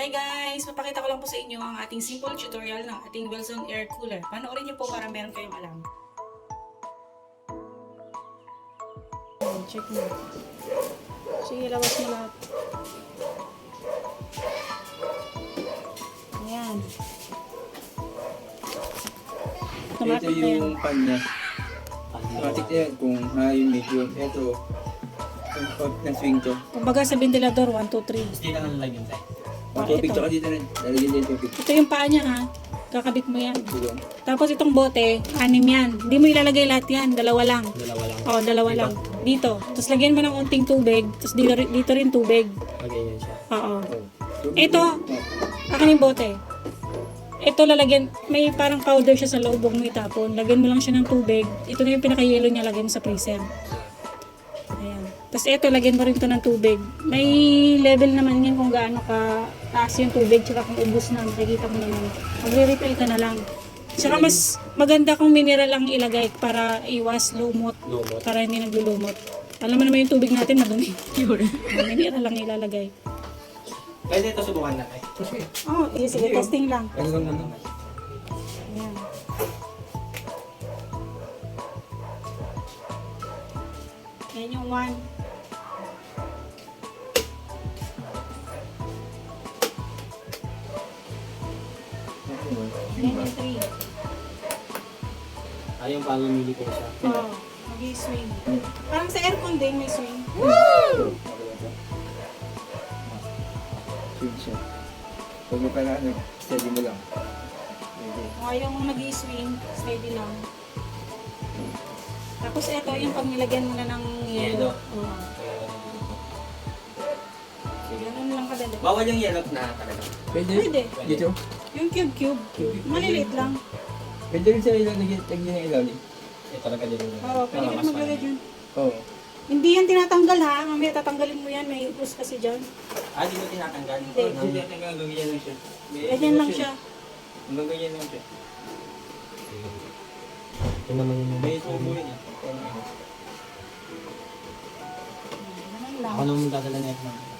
Hi guys! Papakita ko lang po sa inyo ang ating simple tutorial ng ating Wilson Air Cooler. Panoorin niyo po para meron kayong alam. Check mo. Sige, labas mo lahat. Ayan. Ito yung pan niya. Automatic na yan kung high, medium. Ito, yung pag na-swing to. Kumbaga sa ventilador, 1, 2, 3. Hindi na nalagyan tayo. Ang tubig ito. tsaka dito rin. Lalagyan din tubig. Ito yung paa niya ha. Kakabit mo yan. Tulong. Tapos itong bote, 6 yan. Hindi mo ilalagay lahat yan. 2 lang. Dalawa lang. Oo, 2 lang. Dito. Tapos lagyan mo ng unting tubig. Tapos dito rin tubig. Okay, yan siya. Oo. Tubig Ito. din. Akin yung bote. Ito lalagyan, may parang powder siya sa loob, huwag mo itapon. Lagyan mo lang siya ng tubig. Ito na yung pinaka-yellow niya, lagyan mo sa freezer. Ayan. Tapos ito, lagyan mo rin ito ng tubig. May level naman yan kung gaano ka taas yung tubig, tsaka kung ubos na, makikita mo naman. Magre-refill ka na lang. Tsaka mas maganda kung mineral ang ilagay para iwas lumot, Lumot. para hindi naglulumot. Alam mo naman yung tubig natin, madumi. Mineral lang ilalagay. Pwede ito subukan natin. Oh, sige, testing lang. Ano lang naman. Ayan. Yan yung 1. Yan yung 3. Ayaw pa lumili ko siya. Oo, mag-i-swing. Parang sa aircon din may swing. Swing siya. Huwag mo pala ano, steady mo lang. Pwede. Kung ayaw mo mag-i-swing, steady lang. Tapos ito, yung pag nilagyan mo na ng yellow. Oo. Ganun lang kadali. Bawal yung yellow na talaga. Pwede? Pwede. Dito? Yung cube. Maliliit lang. Pwede rin sa ilaw, lagyan ng ilalim. Ito talaga din yung... Oo, pwede ka maglagay dyan. Oo. Hindi yan tinatanggal ha. Mamaya tatanggalin mo yan. May upos kasi dyan. Di mo tinatanggal. Hindi. Hindi natin gagawin lang siya. Ganyan lang siya. Gagawin lang siya. Ito naman yung... May tubo yun eh. Ganun lang. Ako naman dadala na ito.